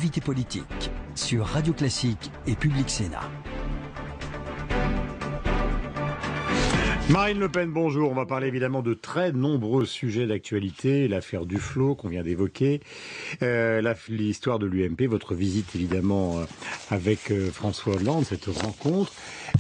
Invité politique sur Radio Classique et Public Sénat. Marine Le Pen, bonjour. On va parler évidemment de très nombreux sujets d'actualité. L'affaire Duflot qu'on vient d'évoquer, l'histoire de l'UMP, votre visite évidemment avec François Hollande, cette rencontre.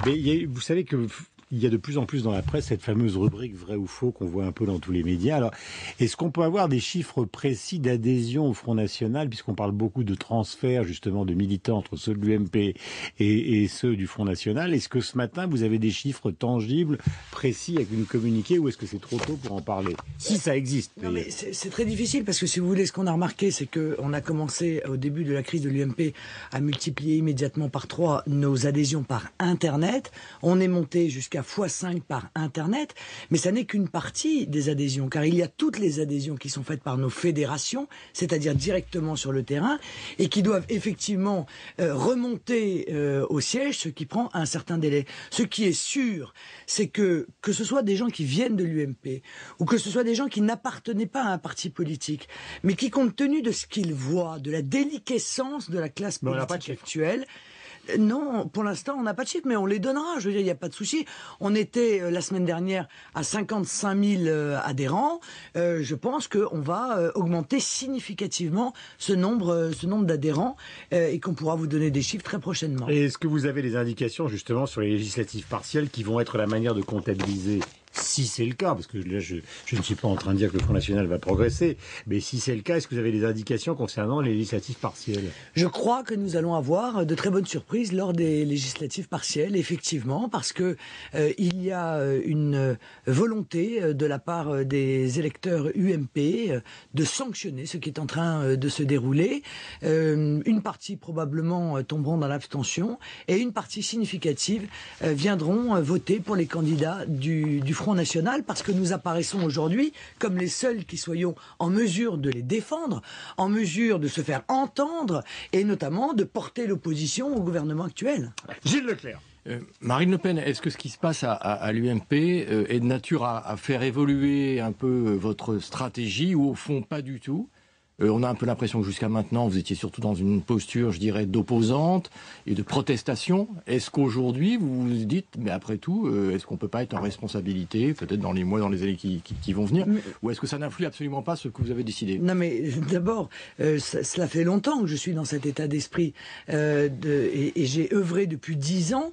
Mais vous savez que il y a de plus en plus dans la presse cette fameuse rubrique vrai ou faux qu'on voit un peu dans tous les médias. Alors, est-ce qu'on peut avoir des chiffres précis d'adhésion au Front National, puisqu'on parle beaucoup de transferts justement de militants entre ceux de l'UMP et ceux du Front National? Est-ce que ce matin vous avez des chiffres tangibles, précis à nous communiquer, ou est-ce que c'est trop tôt pour en parler? Si ça existe. Non, mais c'est très difficile parce que si vous voulez, ce qu'on a remarqué, c'est qu'on a commencé au début de la crise de l'UMP à multiplier immédiatement par 3 nos adhésions par Internet. On est monté jusqu'à x5 par Internet, mais ça n'est qu'une partie des adhésions, car il y a toutes les adhésions qui sont faites par nos fédérations, c'est-à-dire directement sur le terrain, et qui doivent effectivement remonter au siège, ce qui prend un certain délai. Ce qui est sûr, c'est que ce soit des gens qui viennent de l'UMP, ou que ce soit des gens qui n'appartenaient pas à un parti politique, mais qui, compte tenu de ce qu'ils voient, de la déliquescence de la classe politique actuelle, non, pour l'instant, on n'a pas de chiffres, mais on les donnera. Je veux dire, il n'y a pas de souci. On était la semaine dernière à 55 000 adhérents. Je pense qu'on va augmenter significativement ce nombre d'adhérents et qu'on pourra vous donner des chiffres très prochainement. Et est-ce que vous avez des indications justement sur les législatives partielles qui vont être la manière de comptabiliser? Si c'est le cas, parce que là je ne suis pas en train de dire que le Front National va progresser, mais si c'est le cas, est-ce que vous avez des indications concernant les législatives partielles? Je crois que nous allons avoir de très bonnes surprises lors des législatives partielles, effectivement, parce que il y a une volonté de la part des électeurs UMP de sanctionner ce qui est en train de se dérouler. Une partie probablement tomberont dans l'abstention et une partie significative viendront voter pour les candidats du Front National, parce que nous apparaissons aujourd'hui comme les seuls qui soyons en mesure de les défendre, en mesure de se faire entendre et notamment de porter l'opposition au gouvernement actuel. Gilles Leclerc. Marine Le Pen, est-ce que ce qui se passe à l'UMP est de nature à faire évoluer un peu votre stratégie, ou au fond pas du tout? On a un peu l'impression que jusqu'à maintenant, vous étiez surtout dans une posture, je dirais, d'opposante et de protestation. Est-ce qu'aujourd'hui, vous vous dites, mais après tout, est-ce qu'on ne peut pas être en responsabilité, peut-être dans les mois, dans les années qui vont venir, ou est-ce que ça n'influe absolument pas ce que vous avez décidé? Non, mais d'abord, cela fait longtemps que je suis dans cet état d'esprit et j'ai œuvré depuis 10 ans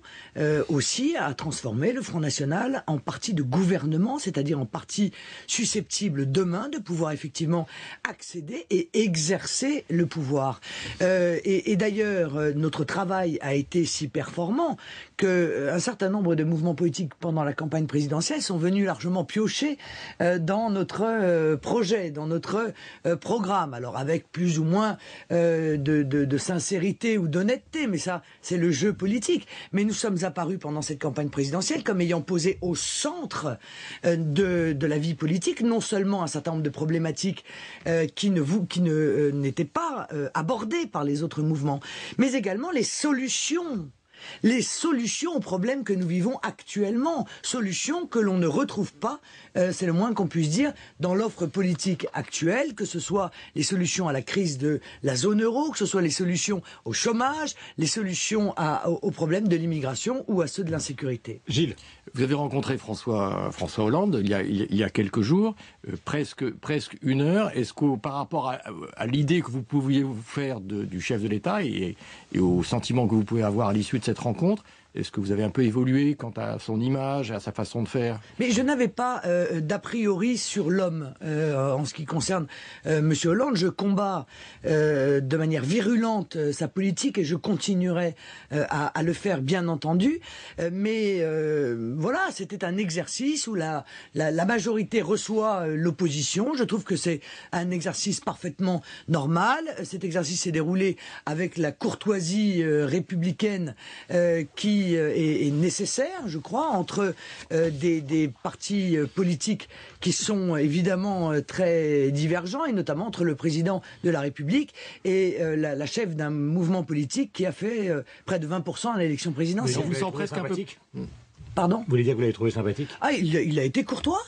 aussi à transformer le Front National en parti de gouvernement, c'est-à-dire en parti susceptible demain de pouvoir effectivement accéder et exercer le pouvoir. Et d'ailleurs, notre travail a été si performant qu'un certain nombre de mouvements politiques pendant la campagne présidentielle sont venus largement piocher dans notre projet, dans notre programme. Alors avec plus ou moins de sincérité ou d'honnêteté, mais ça, c'est le jeu politique. Mais nous sommes apparus pendant cette campagne présidentielle comme ayant posé au centre de la vie politique non seulement un certain nombre de problématiques qui n'étaient pas abordées par les autres mouvements, mais également les solutions aux problèmes que nous vivons actuellement, solutions que l'on ne retrouve pas, c'est le moins qu'on puisse dire, dans l'offre politique actuelle, que ce soit les solutions à la crise de la zone euro, que ce soit les solutions au chômage, les solutions aux problèmes de l'immigration ou à ceux de l'insécurité. Gilles. Vous avez rencontré François Hollande il y a quelques jours, presque 1 heure. Est-ce que par rapport à l'idée que vous pouviez vous faire du chef de l'État et au sentiment que vous pouvez avoir à l'issue de cette rencontre, est-ce que vous avez un peu évolué quant à son image, à sa façon de faire? Mais je n'avais pas d'a priori sur l'homme en ce qui concerne M. Hollande. Je combats de manière virulente sa politique et je continuerai à le faire, bien entendu. Mais voilà, c'était un exercice où la majorité reçoit l'opposition. Je trouve que c'est un exercice parfaitement normal. Cet exercice s'est déroulé avec la courtoisie républicaine qui est nécessaire, je crois, entre des partis politiques qui sont évidemment très divergents, et notamment entre le président de la République et la chef d'un mouvement politique qui a fait près de 20% à l'élection présidentielle. On vous sent presque un peu... Pardon ? Vous voulez dire que vous l'avez trouvé sympathique? Ah, il a été courtois,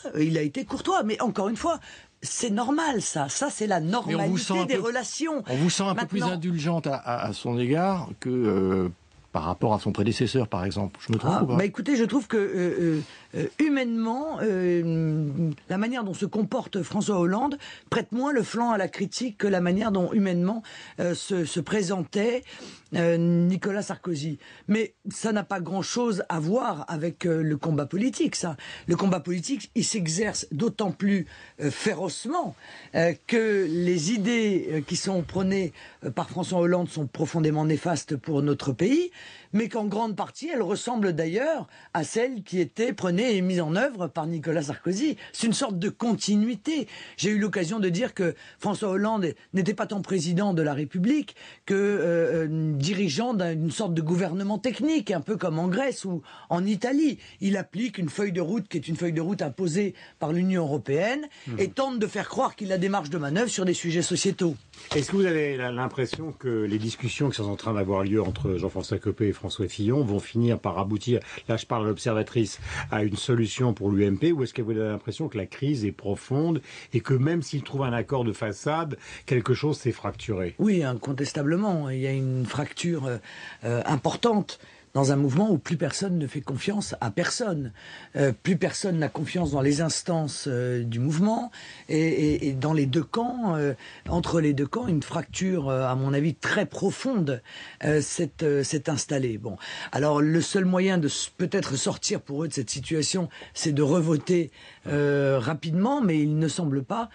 mais encore une fois, c'est normal ça c'est la normalité des relations. On vous sent un peu plus indulgente à son égard que par rapport à son prédécesseur, par exemple. Je me trompe ou pas ? Écoutez, je trouve que humainement, la manière dont se comporte François Hollande prête moins le flanc à la critique que la manière dont humainement se présentait Nicolas Sarkozy. Mais ça n'a pas grand-chose à voir avec le combat politique, ça. Le combat politique, il s'exerce d'autant plus férocement que les idées qui sont prônées par François Hollande sont profondément néfastes pour notre pays, mais qu'en grande partie, elles ressemblent d'ailleurs à celles qui étaient prônées et mises en œuvre par Nicolas Sarkozy. C'est une sorte de continuité. J'ai eu l'occasion de dire que François Hollande n'était pas tant président de la République que dirigeant d'une sorte de gouvernement technique, un peu comme en Grèce ou en Italie. Il applique une feuille de route qui est une feuille de route imposée par l'Union européenne et tente de faire croire qu'il a des marges de manœuvre sur des sujets sociétaux. Est-ce que vous avez l'impression que les discussions qui sont en train d'avoir lieu entre Jean-François Copé et François Fillon vont finir par aboutir, là je parle à l'observatrice, à une solution pour l'UMP, ou est-ce que vous avez l'impression que la crise est profonde et que même s'ils trouvent un accord de façade, quelque chose s'est fracturé? Oui, incontestablement, il y a une fracture importante dans un mouvement où plus personne ne fait confiance à personne. Plus personne n'a confiance dans les instances du mouvement et dans les deux camps, entre les deux camps, une fracture, à mon avis, très profonde s'est installée. Bon, alors le seul moyen de peut-être sortir pour eux de cette situation, c'est de revoter rapidement, mais il ne semble pas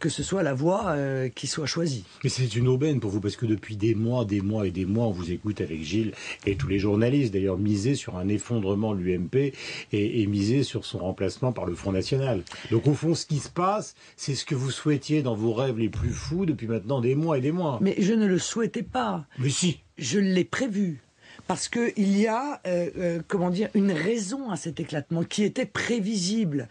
que ce soit la voie qui soit choisie. Mais c'est une aubaine pour vous, parce que depuis des mois, on vous écoute avec Gilles et tous les journalistes, d'ailleurs, miser sur un effondrement de l'UMP et miser sur son remplacement par le Front National. Donc au fond, ce qui se passe, c'est ce que vous souhaitiez dans vos rêves les plus fous depuis maintenant des mois et des mois. Mais je ne le souhaitais pas. Mais si. Je l'ai prévu. Parce qu'il y a, une raison à cet éclatement qui était prévisible.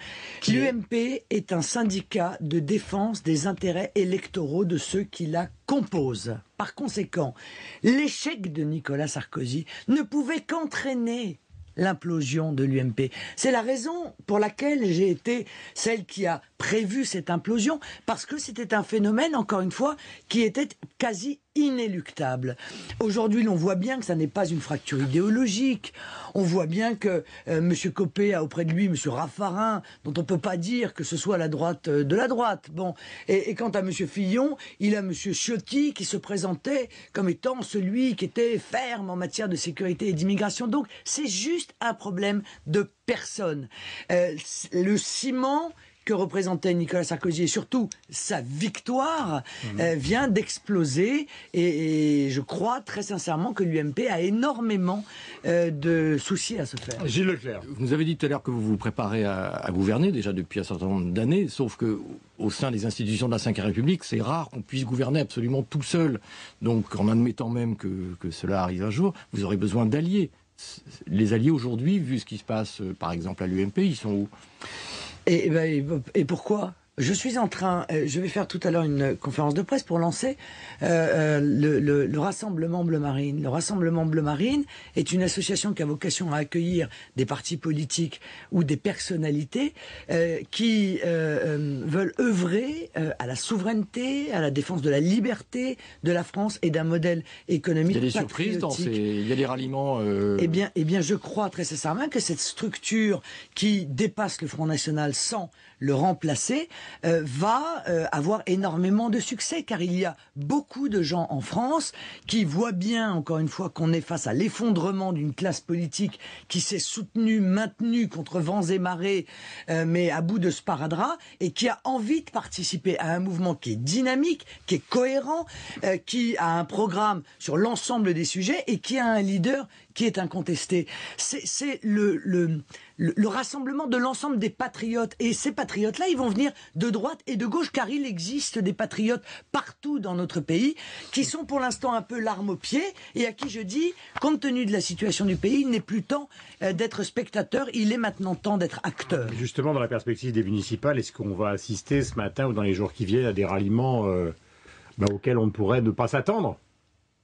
L'UMP est un syndicat de défense des intérêts électoraux de ceux qui la composent. Par conséquent, l'échec de Nicolas Sarkozy ne pouvait qu'entraîner l'implosion de l'UMP. C'est la raison pour laquelle j'ai été celle qui a prévu cette implosion, parce que c'était un phénomène, encore une fois, qui était quasi inéluctable. Aujourd'hui, l'on voit bien que ça n'est pas une fracture idéologique. On voit bien que M. Copé a auprès de lui M. Raffarin, dont on ne peut pas dire que ce soit la droite de la droite. Bon. Et quant à M. Fillon, il a M. Ciotti qui se présentait comme étant celui qui était ferme en matière de sécurité et d'immigration. Donc, c'est juste un problème de personne. Le ciment que représentait Nicolas Sarkozy et surtout sa victoire vient d'exploser et je crois très sincèrement que l'UMP a énormément de soucis à se faire. Gilles Leclerc. Vous nous avez dit tout à l'heure que vous vous préparez à gouverner déjà depuis un certain nombre d'années, sauf que au sein des institutions de la Ve République, c'est rare qu'on puisse gouverner absolument tout seul. Donc en admettant même que cela arrive un jour, vous aurez besoin d'alliés. Les alliés aujourd'hui, vu ce qui se passe par exemple à l'UMP, ils sont où ? Et pourquoi ? Je suis en train, je vais faire tout à l'heure une conférence de presse pour lancer le Rassemblement Bleu Marine. Le Rassemblement Bleu Marine est une association qui a vocation à accueillir des partis politiques ou des personnalités qui veulent œuvrer à la souveraineté, à la défense de la liberté de la France et d'un modèle économique patriotique. Il y a des surprises, il y a des ralliements. Eh bien, je crois très sincèrement que cette structure qui dépasse le Front National sans le remplacer va avoir énormément de succès, car il y a beaucoup de gens en France qui voient bien, encore une fois, qu'on est face à l'effondrement d'une classe politique qui s'est soutenue, maintenue contre vents et marées, mais à bout de sparadrap, et qui a envie de participer à un mouvement qui est dynamique, qui est cohérent, qui a un programme sur l'ensemble des sujets et qui a un leader qui est incontesté. C'est le rassemblement de l'ensemble des patriotes. Et ces patriotes-là, ils vont venir de droite et de gauche, car il existe des patriotes partout dans notre pays qui sont pour l'instant un peu l'arme au pied et à qui je dis, compte tenu de la situation du pays, il n'est plus temps d'être spectateur, il est maintenant temps d'être acteur. Justement, dans la perspective des municipales, est-ce qu'on va assister ce matin ou dans les jours qui viennent à des ralliements auxquels on ne pourrait ne pas s'attendre ?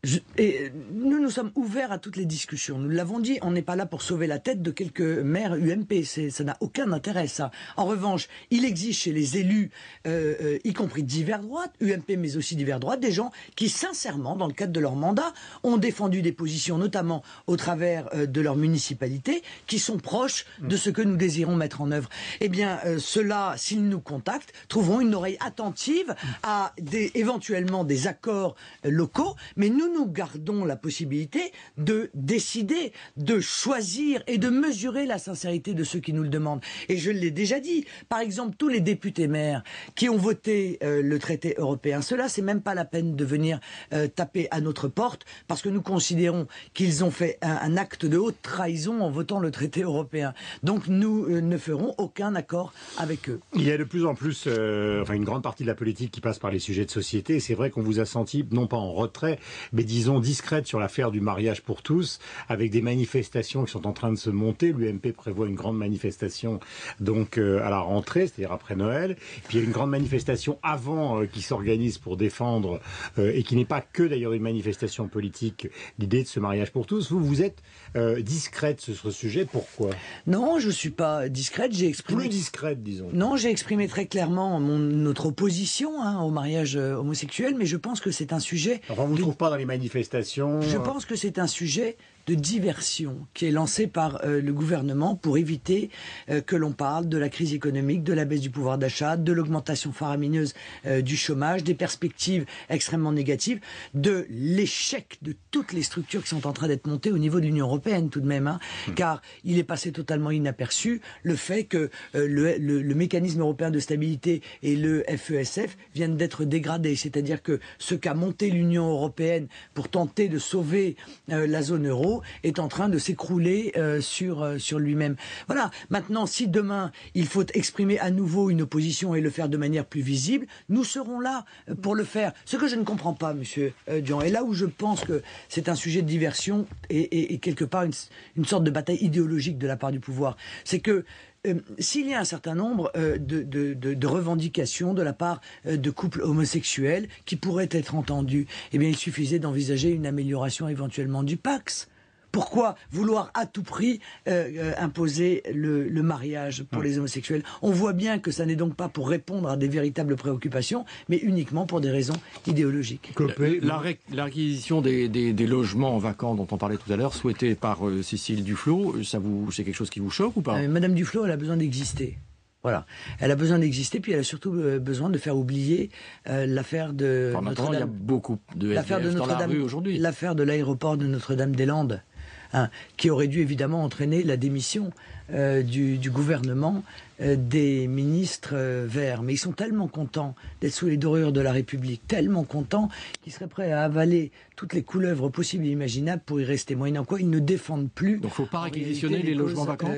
Nous sommes ouverts à toutes les discussions. Nous l'avons dit, on n'est pas là pour sauver la tête de quelques maires UMP. Ça n'a aucun intérêt, ça. En revanche, il existe chez les élus, y compris divers droites, UMP mais aussi divers droites, des gens qui, sincèrement, dans le cadre de leur mandat, ont défendu des positions, notamment au travers de leur municipalité, qui sont proches de ce que nous désirons mettre en œuvre. Eh bien, ceux-là, s'ils nous contactent, trouveront une oreille attentive à éventuellement des accords locaux, mais nous gardons la possibilité de décider, de choisir et de mesurer la sincérité de ceux qui nous le demandent. Et je l'ai déjà dit, par exemple, tous les députés maires qui ont voté le traité européen, ceux-là, c'est même pas la peine de venir taper à notre porte, parce que nous considérons qu'ils ont fait un acte de haute trahison en votant le traité européen. Donc nous ne ferons aucun accord avec eux. Il y a de plus en plus, une grande partie de la politique qui passe par les sujets de société. Et c'est vrai qu'on vous a senti, non pas en retrait, mais disons discrète sur l'affaire du mariage pour tous, avec des manifestations qui sont en train de se monter. L'UMP prévoit une grande manifestation donc à la rentrée, c'est-à-dire après Noël. Puis il y a une grande manifestation avant qui s'organise pour défendre, et qui n'est pas que d'ailleurs une manifestation politique, l'idée de ce mariage pour tous. Vous êtes discrète sur ce sujet, pourquoi? Non, je ne suis pas discrète, j'ai exprimé... Plus discrète, disons. Non, j'ai exprimé très clairement notre opposition au mariage homosexuel, mais je pense que c'est un sujet... Enfin, on ne trouve pas dans les manifestations... Je pense que c'est un sujet de diversion qui est lancé par le gouvernement pour éviter que l'on parle de la crise économique, de la baisse du pouvoir d'achat, de l'augmentation faramineuse du chômage, des perspectives extrêmement négatives, de l'échec de toutes les structures qui sont en train d'être montées au niveau de l'Union européenne tout de même, car il est passé totalement inaperçu le fait que le mécanisme européen de stabilité et le FESF viennent d'être dégradés, c'est-à-dire que ce qu'a monté l'Union européenne pour tenter de sauver la zone euro est en train de s'écrouler sur lui-même. Voilà. Maintenant, si demain, il faut exprimer à nouveau une opposition et le faire de manière plus visible, nous serons là pour le faire. Ce que je ne comprends pas, monsieur Durand, et là où je pense que c'est un sujet de diversion et quelque part une sorte de bataille idéologique de la part du pouvoir, c'est que s'il y a un certain nombre de revendications de la part de couples homosexuels qui pourraient être entendues, eh bien, il suffisait d'envisager une amélioration éventuellement du Pacs. Pourquoi vouloir à tout prix imposer le mariage pour les homosexuels? On voit bien que ça n'est donc pas pour répondre à des véritables préoccupations, mais uniquement pour des raisons idéologiques. La réquisition des logements vacants dont on parlait tout à l'heure, souhaitée par Cécile Duflot, c'est quelque chose qui vous choque ou pas? Madame Duflot, elle a besoin d'exister. Voilà. Elle a besoin d'exister, puis elle a surtout besoin de faire oublier l'affaire de Notre-Dame. Il y a beaucoup de SDF dans la rue aujourd'hui. L'affaire de l'aéroport de Notre-Dame-des-Landes, qui aurait dû évidemment entraîner la démission du gouvernement des ministres verts. Mais ils sont tellement contents d'être sous les dorures de la République, tellement contents qu'ils seraient prêts à avaler toutes les couleuvres possibles et imaginables pour y rester. Moyennant quoi, ils ne défendent plus. Donc il ne faut pas réquisitionner les logements vacants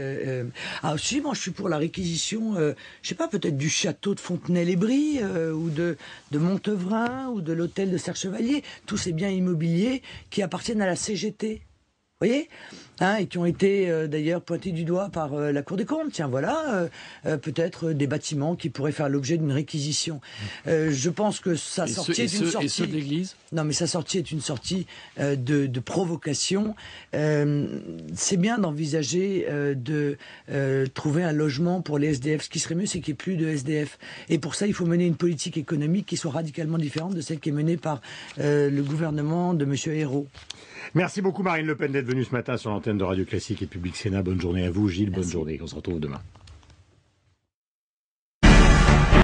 si, moi je suis pour la réquisition, je sais pas, peut-être du château de Fontenay-les-Brie ou de Montevrain ou de l'hôtel de Serre-Chevalier. Tous ces biens immobiliers qui appartiennent à la CGT. Vous voyez, et qui ont été d'ailleurs pointés du doigt par la Cour des comptes. Tiens, voilà, peut-être des bâtiments qui pourraient faire l'objet d'une réquisition. Je pense que sa sortie est une sortie... Et ceux de l'Église ? Non, mais sa sortie est une sortie de provocation. C'est bien d'envisager de trouver un logement pour les SDF. Ce qui serait mieux, c'est qu'il n'y ait plus de SDF. Et pour ça, il faut mener une politique économique qui soit radicalement différente de celle qui est menée par le gouvernement de M. Ayrault. Merci beaucoup Marine Le Pen d'être venue ce matin sur l'antenne de Radio Classique et Public Sénat. Bonne journée à vous Gilles, bonne journée. On se retrouve demain.